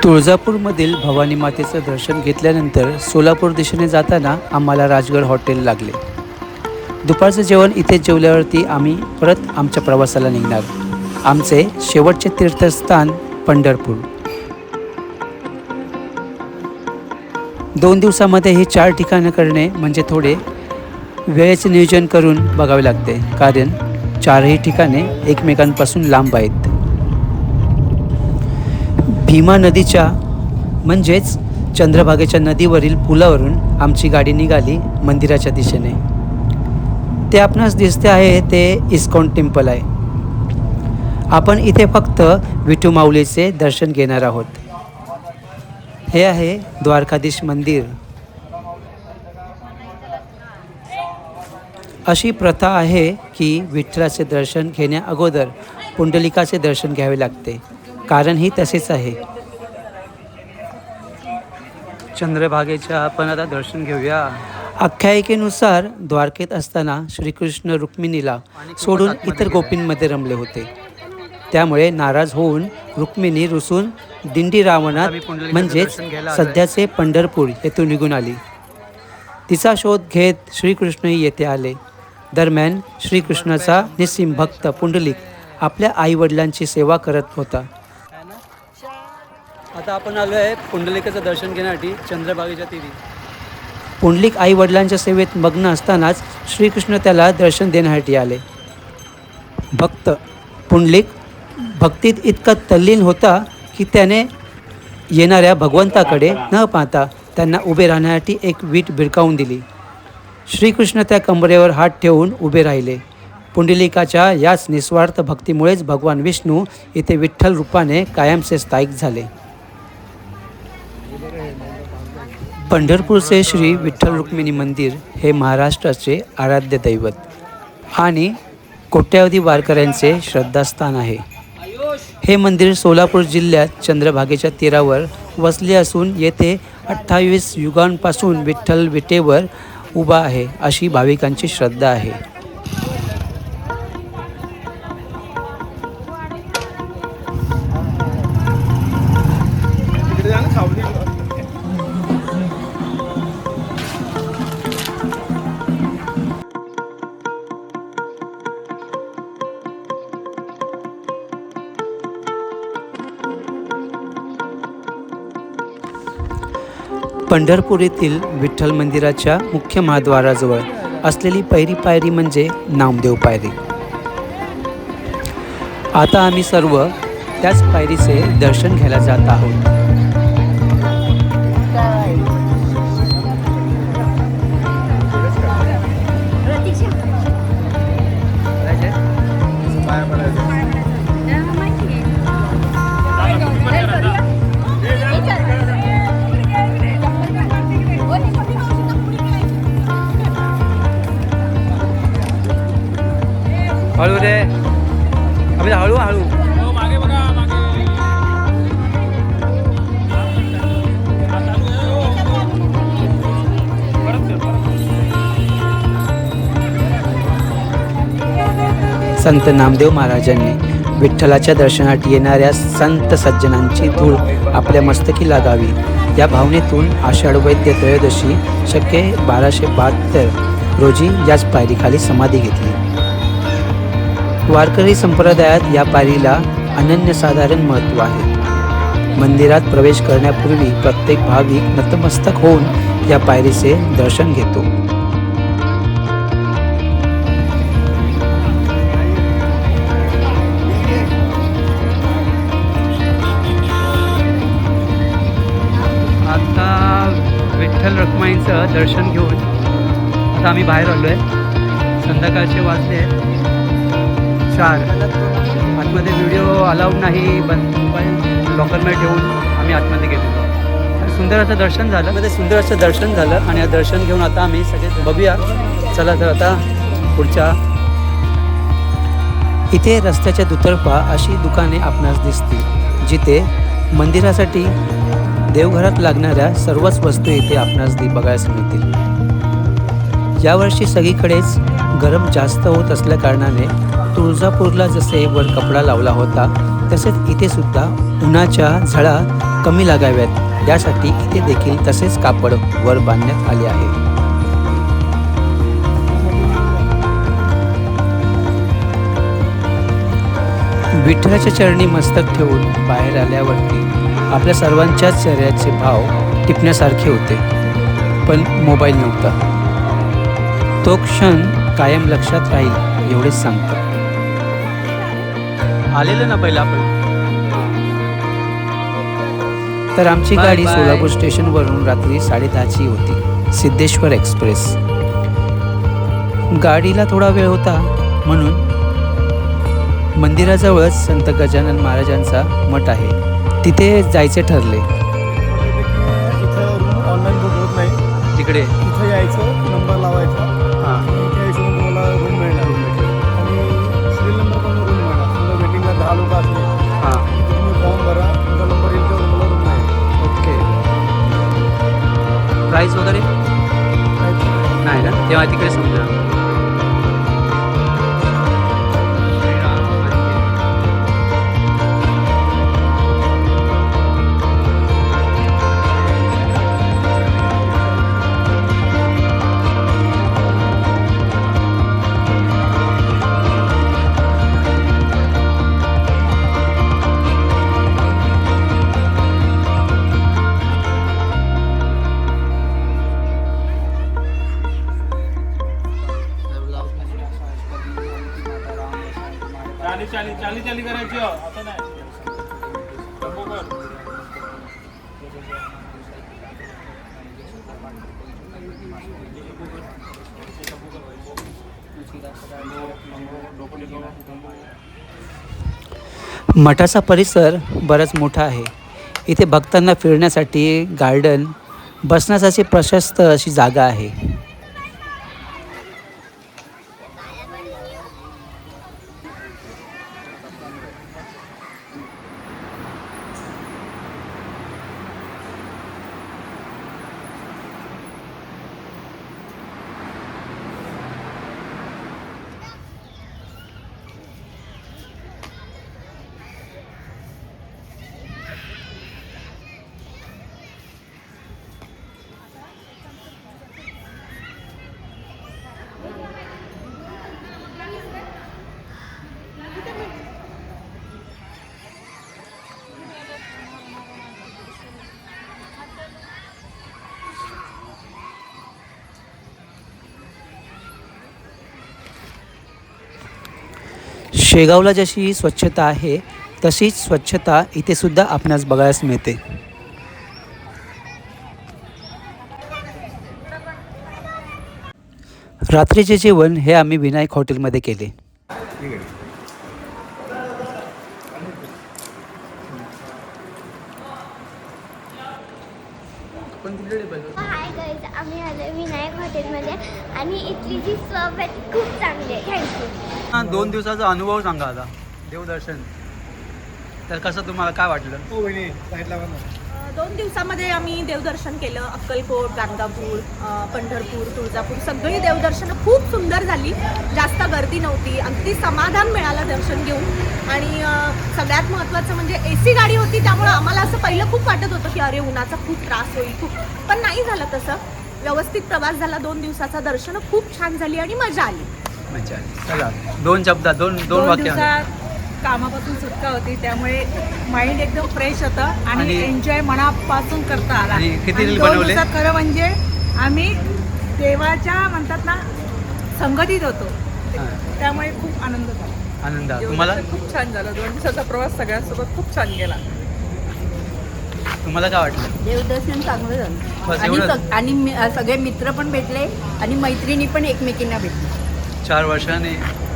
तुळजापूरमधील भवानी मातेचं दर्शन घेतल्यानंतर सोलापूर दिशेने जाताना आम्हाला राजगड हॉटेल लागले. दुपारचं जेवण इथे जेवल्यावरती आम्ही परत आमच्या प्रवासाला निघणार. आमचे शेवटचे तीर्थस्थान पंढरपूर. 2 दिवसामध्ये ही 4 ठिकाणं करणे म्हणजे थोडे वेळेचे नियोजन करून बघावे लागते, कारण 4ही ठिकाणे एकमेकांपासून लांब आहेत. भीमा नदीच्या म्हणजेच चंद्रभागेच्या नदीवरील पुलावरून आमची गाडी निघाली मंदिराच्या दिशेने. ते आपणास दिसते आहे ते इस्कॉन टेम्पल आहे. आपण इथे फक्त विठू माऊलीचे दर्शन घेणार आहोत. हे आहे द्वारकाधीश मंदिर. अशी प्रथा आहे की विठ्ठलाचे दर्शन घेण्या अगोदर पुंडलिकाचे दर्शन घ्यावे लागते, कारण ही तसेच आहे. चंद्रभागेच्या आपण आता दर्शन घेऊया. आख्यायिकेनुसार द्वारकेत असताना श्रीकृष्ण रुक्मिणीला सोडून इतर गोपींमध्ये रमले होते. त्यामुळे नाराज होऊन रुक्मिणी रुसून दिंडी रावणात म्हणजेच सध्याचे पंढरपूर येथून निघून आली. तिचा शोध घेत श्रीकृष्णही येथे आले. दरम्यान श्रीकृष्णाचा निस्सीम भक्त पुंडलिक आपल्या आईवडिलांची सेवा करत होता. आता आपण आलो आहे पुंडलिकाचं दर्शन घेण्यासाठी चंद्रभागेच्या तीरी. पुंडलिक आईवडिलांच्या सेवेत मग्न असतानाच श्रीकृष्ण त्याला दर्शन देण्यासाठी आले. भक्त पुंडलिक भक्तीत इतका तल्लीन होता की त्याने येणाऱ्या भगवंताकडे न पाहता त्यांना उभे राहण्यासाठी एक वीट भिरकावून दिली. श्रीकृष्ण त्या कंबरेवर हात ठेवून उभे राहिले. पुंडलिकाच्या याच निस्वार्थ भक्तीमुळेच भगवान विष्णू इथे विठ्ठल रूपाने कायमचे स्थायिक झाले. पंढरपूरचे श्री विठ्ठल रुक्मिणी मंदिर हे महाराष्ट्राचे आराध्य दैवत आणि कोट्यावधी वारकऱ्यांचे श्रद्धास्थान आहे. हे मंदिर सोलापूर जिल्ह्यात चंद्रभागेच्या तीरावर वसले असून येथे 28 युगांपासून विठ्ठल विटेवर उभा आहे अशी भाविकांची श्रद्धा आहे. पंढरपूर येथील विठ्ठल मंदिराच्या मुख्य महाद्वाराजवळ असलेली पहिली पायरी म्हणजे नामदेव पायरी. आता आम्ही सर्व त्याच पायरीचे दर्शन घ्यायला जात आहोत. हळू रे, आम्ही हळू हळू. मागे बघा, मागे. संत नामदेव महाराजांनी विठ्ठलाच्या दर्शनासाठी येणाऱ्या संत सज्जनांची धूळ आपल्या मस्तकी लागावी या भावनेतून आषाढ वैद्य त्रयोदशी शके 1272 रोजी याच पायरीखाली समाधी घेतली. वारकरी संप्रदायात या पायरीला अनन्यसाधारण महत्त्व आहे. मंदिरात प्रवेश करण्यापूर्वी प्रत्येक भाविक नतमस्तक होऊन या पायरीचे दर्शन घेतो. आता विठ्ठल रखुमाईंचं दर्शन घेऊन आता आम्ही बाहेर आलो आहे. संध्याकाळचे वाजले 4. आतमध्ये व्हिडिओ अलाउड नाही, बंद मोबाईल लॉकरमध्ये ठेवून आम्ही आतमध्ये गेलो. सुंदर असं दर्शन झालं, सुंदर असं दर्शन झालं आणि दर्शन घेऊन आता आम्ही सगळे बघूया. चला तर आता पुढच्या. इथे रस्त्याच्या दुतर्फा अशी दुकाने आपणास दिसतील जिथे मंदिरासाठी देवघरात लागणाऱ्या सर्वच वस्तू इथे आपणास बघायला मिळतील. यावर्षी सगळीकडेच गरम जास्त होत असल्या कारणाने तुळजापूरला जसे वर कपडा लावला होता तसेच इथे सुद्धा उन्हाच्या झळा कमी लागाव्यात यासाठी इथे देखील तसेच कापड वर बांधण्यात आले आहे. विठ्ठलाच्या चरणी मस्तक ठेवून बाहेर आल्यावरती आपल्या सर्वांच्याच चेहऱ्याचे भाव टिपण्यासारखे होते, पण मोबाईल नव्हता. तो क्षण कायम लक्षात राहील एवढेच सांगतो. आलेलं ना पहिलं आपण. तर आमची गाडी सोलापूर स्टेशनवरून रात्री 10:30ची होती, सिद्धेश्वर एक्सप्रेस. गाडीला थोडा वेळ होता म्हणून मंदिराजवळच संत गजानन महाराजांचा मठ आहे, तिथे जायचे ठरले. ऑनलाईन बुक होत नाही, तिकडे इथं यायचं, नंबर लावायचा, हां त्या हिशोबाने तुम्हाला रूम मिळणार. आणि सिरियल नंबर पण रूम मिळणार. समजा वेटिंगला 10 लोक असले हां तुम्ही फॉर्म भरा, तुमचा नंबर येईल तेव्हा तुम्हाला रूम मिळेल. ओके. प्राईस वगैरे नाही ना, तेव्हा तिकडे समजा. चाली करायची असं नाही. मठाचा परिसर बराच मोठा आहे. इथे भक्तांना फिरण्यासाठी गार्डन, बसण्यासाठी प्रशस्त अशी जागा आहे. शेगावला जशी स्वच्छता आहे तशीच स्वच्छता इथे सुद्धा आपणास बघायला मिळते. रात्रीचे जेवण हे आम्ही विनायक हॉटेलमध्ये केले. हाय गाईज, आम्ही आलो विनायक हॉटेलमध्ये आणि इथली जी सर्व आहे ती खूप चांगली आहे. थँक्यू. 2 दिवसाचा अनुभव सांगा आता देवदर्शन. तर कसं तुम्हाला काय वाटलं? हो बहिणी साईडला बघा. 2 दिवसामध्ये आम्ही देवदर्शन केलं. अक्कलकोट, गाणगापूर, पंढरपूर, तुळजापूर सगळी देवदर्शनं खूप सुंदर झाली. जास्त गर्दी नव्हती, अगदी समाधान मिळालं दर्शन घेऊन. आणि सगळ्यात महत्त्वाचं म्हणजे AC गाडी होती, त्यामुळं आम्हाला असं पहिलं खूप वाटत होतं की अरे उन्हाचा खूप त्रास होईल खूप, पण नाही झालं तसं. व्यवस्थित प्रवास झाला. 2 दिवसाचा दर्शन खूप छान झाली आणि मजा आली. मजा आली. चला 2 शब्दात 2 वाक्य. कामापासून सुटका होती, त्यामुळे माइंड एकदम फ्रेश होतं आणि आणि एन्जॉय मनापासून करता आला. आणि किती रील 2 बनवले? दिवसात खरं म्हणजे आम्ही देवाच्या म्हणतात ना संगतीत होतो, त्यामुळे खूप आनंद झाला. आनंद. तुम्हाला खूप छान झालं. 2 दिवसाचा प्रवास सगळ्यांसोबत खूप छान गेला. तुम्हाला काय वाटलं? देवदर्शन चांगलं बस झालं एवढंच? आणि सगळे मित्र पण भेटले आणि मैत्रिणी पण एकमेकींना भेटले. 4 वर्षाने.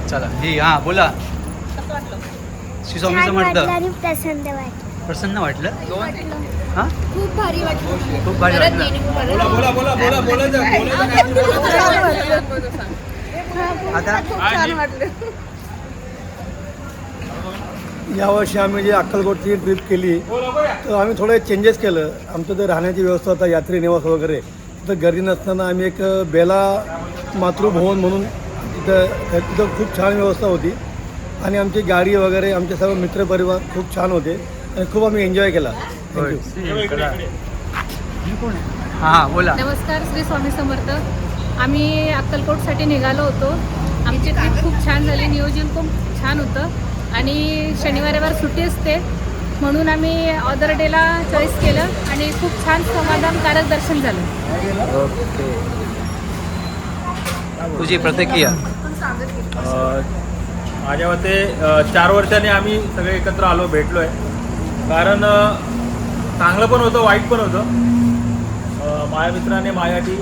चला ही हां बोला. कसं वाटलं? श्री स्वामी छान समर्थ. वाटलं आणि प्रसन्न वाटलं. प्रसन्न वाटलं? हां खूप भारी वाटलं. खूप भारी वाटलं. आता छान वाटलं. यावर्षी आम्ही जे अक्कलकोटची ट्रिप केली तर आम्ही थोडं चेंजेस केलं. आमचं तर राहण्याची व्यवस्था होता, यात्री निवास वगैरे. तर गर्दी नसताना आम्ही एक बेला मातृभवन म्हणून तिथं खूप छान व्यवस्था होती. आणि आमची गाडी वगैरे आमचे सर्व मित्रपरिवार खूप छान होते आणि खूप आम्ही एन्जॉय केला. हां बोला. नमस्कार, श्री स्वामी समर्थ. आम्ही अक्कलकोटसाठी निघालो होतो. आमची ट्रिप खूप छान झाली, नियोजन खूप छान होतं आणि शनिवार रविवार सुट्टी असते म्हणून आम्ही अदर डेला चॉईस केलं आणि खूप छान समाधानकारक दर्शन झालं. ओके, तुझी प्रतिक्रिया. माझ्या मते 4 वर्षांनी आम्ही सगळे एकत्र आलो, भेटलो आहे. कारण चांगलं पण होतं, वाईट पण होतं. माझ्या मित्राने माझ्यासाठी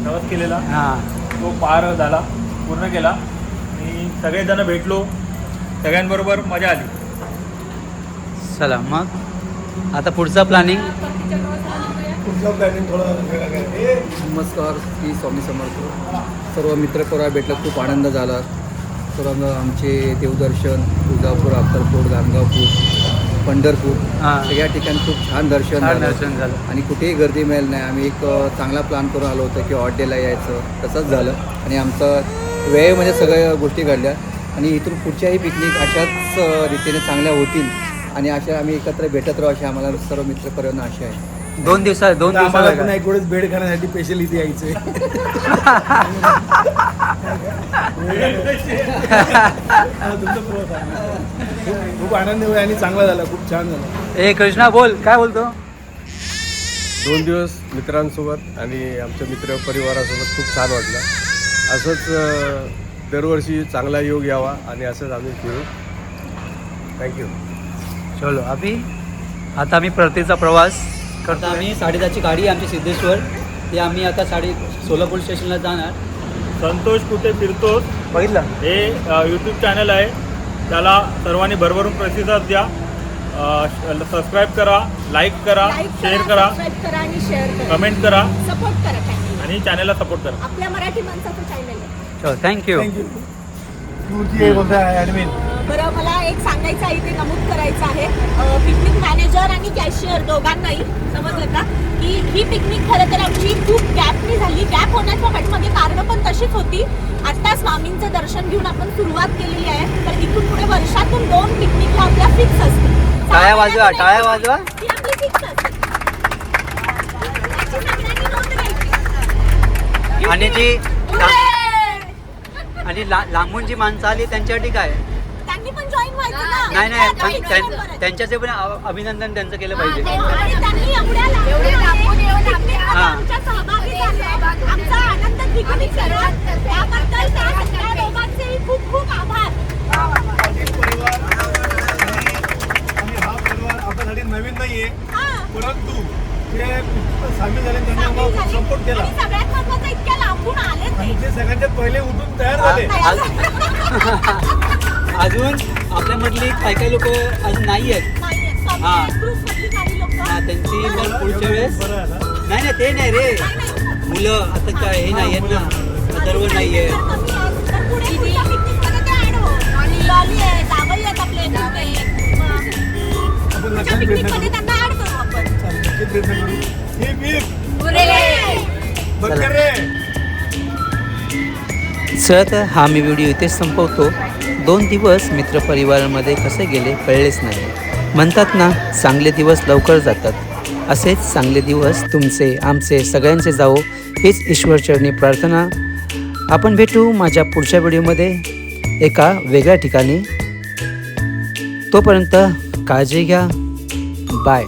प्रवास केलेला, हां तो पार झाला, पूर्ण केला आणि सगळेजण भेटलो, सगळ्यांबरोबर मजा आली. चला मग आता पुढचा प्लॅनिंग. पुढचा प्लॅनिंग थोडा वेगळा काय. नमस्कार, श्री स्वामी समर्थ. सर्व मित्रपरिवार भेटला, खूप आनंद झाला. सर्व आमचे देवदर्शन तुळजापूर, अक्कलकोट, गाणगापूर, पंढरपूर हां. सगळ्या ठिकाणी खूप छान दर्शन छान झालं दर्शन झालं. आणि कुठेही गर्दी मिळेल नाही. आम्ही एक चांगला प्लॅन करून आलो होतो की ऑड डेला यायचं, तसंच झालं आणि आमचा वेळेमध्ये सगळ्या गोष्टी घडल्या आणि इथून पुढच्याही पिकनिक अशाच रीतीने चांगल्या होतील आणि अशा आम्ही एकत्र भेटत राहू अशी आम्हाला सर्व मित्रपरिवारांना आशा आहे. 2 दिवसात आम्हाला पण एक वेळेस बेड खाण्यासाठी स्पेशल इथे यायचंय. तुमचा प्रवास आहे. खूप आनंद होईल आणि चांगला झाला, खूप छान झाला. ए कृष्णा बोल, काय बोलतो. 2 दिवस मित्रांसोबत आणि आमच्या मित्र परिवारासोबत खूप छान वाटलं. असंच दरवर्षी चांगला योग यावा आणि असंच आम्ही फिरू. थँक्यू. चलो अभि आता आम्ही परतीचा प्रवास करतो. आम्ही 10:30ची गाडी आमची सिद्धेश्वर, ती आम्ही आता सोलापूर स्टेशनला जाणार. संतोष कुठे फिरतोस बघितलं. हे यूट्यूब चॅनल आहे, त्याला सर्वांनी भरभरून प्रतिसाद द्या. सबस्क्राईब करा, लाईक करा, शेअर करा, सबस्क्राईब करा आणि शेअर करा, कमेंट करा सपोर्ट करा channel. आणि चॅनलला सपोर्ट करा. आपल्या मराठी माणसाचं चॅनल आहे. चलो थँक्यू. थँक्यू. तुझी बोलताय ॲडमिन. बरं, मला एक सांगायचं आहे, इथे नमूद करायचं आहे पिकनिक मॅनेजर आणि कॅशियर दोघांनाही, समजलं का, की ही पिकनिक खरं तर आमची खूप गॅपनी झाली. गॅप होण्याच्या पाठीमागे कारणं पण तशीच होती. आता स्वामींचं दर्शन घेऊन आपण सुरुवात केलेली आहे, तर इथून पुढे वर्षातून 2 पिकनिकला आपल्या फिक्स असते. टाळ्या वाजवा, टाळ्या वाजवा. ती आपली फिक्स असते. याची सगळ्यांनी नोंद घ्यायची. आणि जी उरे! आणि लांबून जी माणसं आली त्यांच्यासाठी काय. त्यांनी पण जॉईन व्हायचं ना. नाही नाही, पण त्यांनी join करायचं. त्यांच्याचे पण अभिनंदन त्यांचं केलं पाहिजे. आणि त्यांनी एवढ्या लांबून पिकनिकमध्ये हां. आमच्या सहभागी झाले, आमचा आनंद द्विगुणित केला. त्याबद्दल त्या सगळ्या दोघांचेही खूप खूप आभार. आणि हा परिवार आपल्यासाठी नवीन नाहीये, हां. परंतु ते सामील झाले, त्यांनी सामील आम्हाला झाले. सपोर्ट केला आणि सगळ्यात महत्त्वाचं, इतक्या लांबून आले आणि ते. ते सगळ्यांच्या पहिले उठून तयार झाले. अजून आपल्यामधली काही काही लोक अजून नाही आहेत. नाहीये. स्वामी हां. ग्रुपमधली काही लोकं. हा, त्यांची मग पुढच्या वेळेस. बरं आहे ना. नाही नाही, ते नाही रे, मुलं आता काय हे नाही आहेत ना, सर्व नाही आहे. तर पुढे पुढच्या पिकनिकमध्ये ते add हो. आणि लॉली आहे, जावई आहेत आपले इथे. आपण पुढच्या नक्की प्रयत्न पिकनिकमध्ये करू. त्यांना ऍड करू आपण. नक्की प्रयत्न करू. ही बीप. उरे! बघ रे. चला तर हा मी व्हिडिओ इथेच संपवतो. 2 दिवस मित्रपरिवारामध्ये कसे गेले कळलेच नाही. म्हणतात ना, चांगले दिवस लवकर जातात. असेच चांगले दिवस तुमचे, आमचे, सगळ्यांचे जावो हीच ईश्वरचरणी प्रार्थना. आपण भेटू माझ्या पुढच्या व्हिडिओमध्ये एका वेगळ्या ठिकाणी. तोपर्यंत काळजी घ्या. बाय.